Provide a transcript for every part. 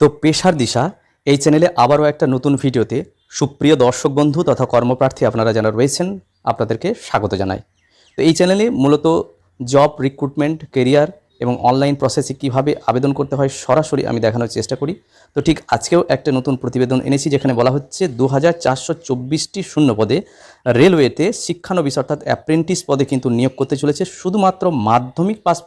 তো পেশার দিশা এই চ্যানেলে আবারও একটা নতুন ভিডিওতে সুপ্রিয় দর্শক বন্ধু তথা কর্মপ্রার্থী আপনারা যারা রয়েছেন আপনাদেরকে স্বাগত জানাই। তো এই চ্যানেলে মূলত জব রিক্রুটমেন্ট, কেরিয়ার এবং অনলাইন প্রসেসে কীভাবে আবেদন করতে হয় সরাসরি আমি দেখানোর চেষ্টা করি। তো ঠিক আজকেও একটা নতুন প্রতিবেদন এনেছি যেখানে বলা হচ্ছে 2424টি শূন্য পদে রেলওয়েতে শিক্ষানবিশ অর্থাৎ অ্যাপ্রেন্টিস পদে কিন্তু নিয়োগ করতে চলেছে। শুধুমাত্র মাধ্যমিক পাস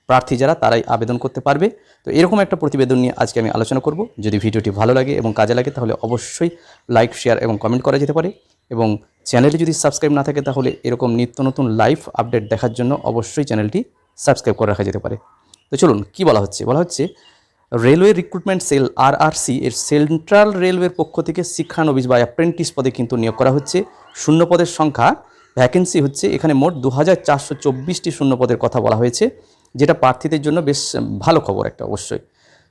প্রার্থী যারা তারাই আবেদন করতে পারবে। তো এরকম একটা প্রতিবেদন নিয়ে আজকে আমি আলোচনা করব। যদি ভিডিওটি ভালো লাগে এবং কাজে লাগে তাহলে অবশ্যই লাইক, শেয়ার এবং কমেন্ট করা যেতে পারে। এবং চ্যানেলে যদি সাবস্ক্রাইব না থাকে তাহলে এরকম নিত্য নতুন লাইভ আপডেট দেখার জন্য অবশ্যই চ্যানেলটি সাবস্ক্রাইব করে রাখা যেতে পারে। তো চলুন, কি বলা হচ্ছে রেলওয়ে রিক্রুটমেন্ট সেল RRC এর সেন্ট্রাল রেলওয়ের পক্ষ থেকে শিক্ষানবিশ বা অ্যাপ্রেন্টিস পদে কিন্তু নিয়োগ করা হচ্ছে। শূন্য পদের সংখ্যা, ভ্যাকেন্সি হচ্ছে এখানে মোট 2424টি শূন্য পদের কথা বলা হয়েছে, যেটা প্রার্থীদের জন্য বেশ ভালো খবর একটা। অবশ্যই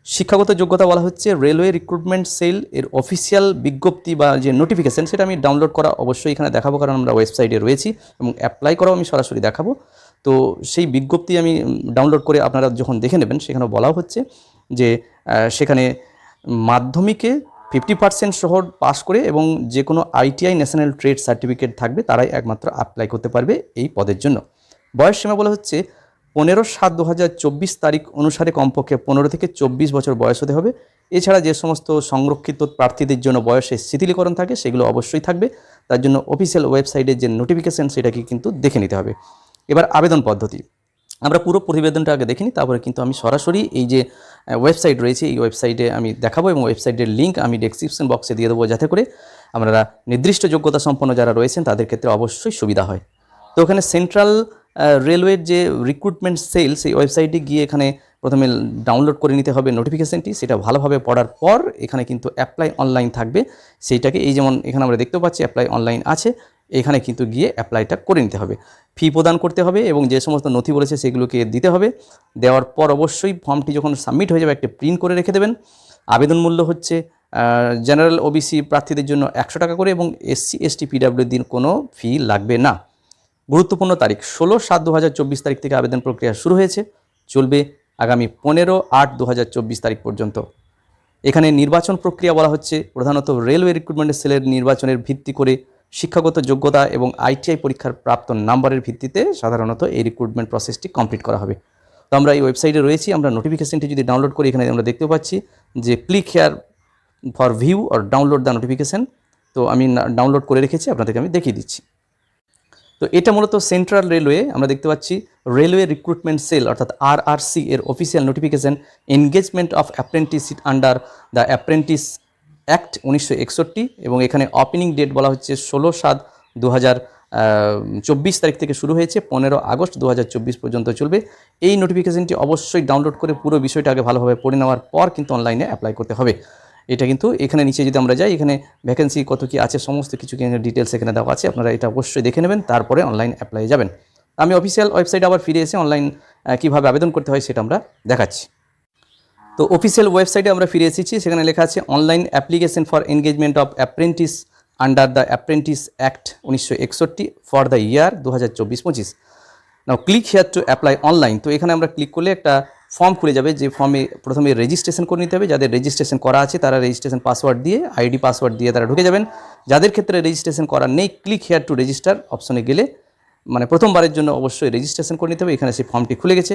শিক্ষাগত যোগ্যতা বলা হচ্ছে রেলওয়ে রিক্রুটমেন্ট সেল এর অফিসিয়াল বিজ্ঞপ্তি বা যে নোটিফিকেশান সেটা আমি ডাউনলোড করা অবশ্যই এখানে দেখাবো, কারণ আমরা ওয়েবসাইটে রয়েছি এবং অ্যাপ্লাই করাও আমি সরাসরি দেখাবো। তো সেই বিজ্ঞপ্তি আমি ডাউনলোড করে আপনারা যখন দেখে নেবেন সেখানে বলা হচ্ছে যে সেখানে মাধ্যমিকে 50% সহ পাস করে এবং যে কোনো ITI ন্যাশনাল ট্রেড সার্টিফিকেট থাকবে তারাই একমাত্র অ্যাপ্লাই করতে পারবে এই পদের জন্য। বয়স সীমা বলা হচ্ছে 15/7/2024 তারিখ অনুসারে কমপক্ষে 15 থেকে 24 বছর বয়স হতে হবে। এছাড়া যে সমস্ত সংরক্ষিত প্রার্থীদের জন্য বয়সে শিথিলীকরণ থাকে সেগুলো অবশ্যই থাকবে। তার জন্য অফিসিয়াল ওয়েবসাইটের যে নোটিফিকেশান সেটাকে কিন্তু দেখে নিতে হবে। এবার আবেদন পদ্ধতি আমরা পুরো প্রতিবেদনটা আগে দেখে নিই, তারপরে কিন্তু আমি সরাসরি এই যে ওয়েবসাইট রয়েছে এই ওয়েবসাইটে আমি দেখাবো এবং ওয়েবসাইটের লিঙ্ক আমি ডেসক্রিপশন বক্সে দিয়ে দেবো, যাতে করে আপনারা নির্দিষ্ট যোগ্যতা সম্পন্ন যারা রয়েছেন তাদের ক্ষেত্রে অবশ্যই সুবিধা হয়। তো ওখানে সেন্ট্রাল রেলওয়ের যে রিক্রুটমেন্ট সেল সেই ওয়েবসাইটে গিয়ে এখানে প্রথমে ডাউনলোড করে নিতে হবে নোটিফিকেশানটি। সেটা ভালোভাবে পড়ার পর এখানে কিন্তু অ্যাপ্লাই অনলাইন থাকবে, সেইটাকে এই যেমন এখানে আমরা দেখতে পাচ্ছি অ্যাপ্লাই অনলাইন আছে, এখানে কিন্তু গিয়ে অ্যাপ্লাইটা করে নিতে হবে। ফি প্রদান করতে হবে এবং যে সমস্ত নথি বলেছে সেগুলোকে দিতে হবে। দেওয়ার পর অবশ্যই ফর্মটি যখন সাবমিট হয়ে যাবে একটা প্রিন্ট করে রেখে দেবেন। আবেদন মূল্য হচ্ছে জেনারেল OBC প্রার্থীদের জন্য 100 টাকা করে এবং SC ST PWD দিন কোনো ফি লাগবে না। গুরুত্বপূর্ণ তারিখ 16/7/2024 তারিখ থেকে আবেদন প্রক্রিয়া শুরু হয়েছে, চলবে আগামী 15/8/2024 তারিখ পর্যন্ত। এখানে নির্বাচন প্রক্রিয়া বলা হচ্ছে প্রধানত রেলওয়ে রিক্রুটমেন্ট সেলের নির্বাচনের ভিত্তি করে শিক্ষাগত যোগ্যতা এবং ITI পরীক্ষার প্রাপ্ত নাম্বারের ভিত্তিতে সাধারণত এই রিক্রুটমেন্ট প্রসেসটি কমপ্লিট করা হবে। তো আমরা এই ওয়েবসাইটে রয়েছি, আমরা নোটিফিকেশনটি যদি ডাউনলোড করি এখানে আমরা দেখতে পাচ্ছি যে click here for view or download the notification. তো আমি ডাউনলোড করে রেখেছি, আপনাদেরকে আমি দেখিয়ে দিচ্ছি। তো এটা মূলত সেন্ট্রাল রেলওয়ে, আমরা দেখতে পাচ্ছি রেলওয়ে রিক্রুটমেন্ট সেল অর্থাৎ RRC এর official notification engagement of apprentice under the apprentice act 1961 এবং এখানে ওপেনিং ডেট বলা হচ্ছে 16/7/2024 তারিখ থেকে শুরু হয়েছে, 15 আগস্ট 2024 পর্যন্ত চলবে। এই নোটিফিকেশানটি অবশ্যই ডাউনলোড করে পুরো বিষয়টা আগে ভালোভাবে পড়ে নেওয়ার পর কিন্তু অনলাইনে অ্যাপ্লাই করতে হবে। এটা কিন্তু এখানে নিচে যদি আমরা যাই এখানে ভ্যাকেন্সি কত কি আছে সমস্ত কিছু ডিটেলস এখানে দেওয়া আছে, আপনারা এটা অবশ্যই দেখে নেবেন, তারপরে অনলাইন অ্যাপ্লাই যাবেন। আমি অফিসিয়াল ওয়েবসাইটে আবার ফিরে এসে অনলাইন কীভাবে আবেদন করতে হয় সেটা আমরা দেখাচ্ছি। তো অফিসিয়াল ওয়েবসাইটে আমরা ফিরে এসেছি, সেখানে লেখা আছে online application for engagement of apprentice under the apprentice act 1961 for the year 2024-25। Now click here to apply online. তো এখানে আমরা ক্লিক করলে একটা ফর্ম খুলে যাবে, যে ফর্মে প্রথমে রেজিস্ট্রেশন করে নিতে হবে। যাদের রেজিস্ট্রেশন করা আছে তারা রেজিস্ট্রেশন পাসওয়ার্ড দিয়ে ID পাসওয়ার্ড দিয়ে তারা ঢুকে যাবেন। যাদের ক্ষেত্রে রেজিস্ট্রেশন করা নেই ক্লিক হেয়ার টু রেজিস্টার অপশনে গেলে মানে প্রথমবারের জন্য অবশ্যই রেজিস্ট্রেশন করে নিতে হবে। এখানে সেই ফর্মটি খুলে গেছে,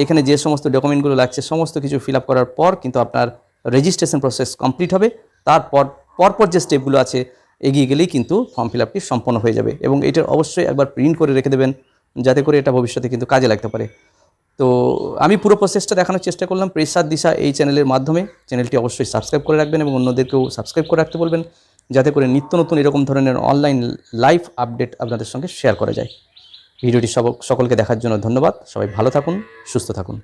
এখানে যে সমস্ত ডকুমেন্টগুলো লাগছে সমস্ত কিছু ফিল আপ করার পর কিন্তু আপনার রেজিস্ট্রেশন প্রসেস কমপ্লিট হবে। তারপর পরপর যে স্টেপগুলো আছে এগিয়ে গেলেই কিন্তু ফর্ম ফিল আপটি সম্পন্ন হয়ে যাবে এবং এটার অবশ্যই একবার প্রিন্ট করে রেখে দেবেন, যাতে করে এটা ভবিষ্যতে কিন্তু কাজে লাগতে পারে। তো আমি পুরো প্রসেসটা দেখানোর চেষ্টা করলাম পেশার দিশা এই চ্যানেলের মাধ্যমে। চ্যানেলটি অবশ্যই সাবস্ক্রাইব করে রাখবেন এবং অন্যদেরকেও সাবস্ক্রাইব করে রাখতে বলবেন, যাতে করে নিত্য নতুন এরকম ধরনের অনলাইন লাইভ আপডেট আপনাদের সঙ্গে শেয়ার করা যায়। ভিডিওটি সকলকে দেখার জন্য ধন্যবাদ। সবাই ভালো থাকুন, সুস্থ থাকুন।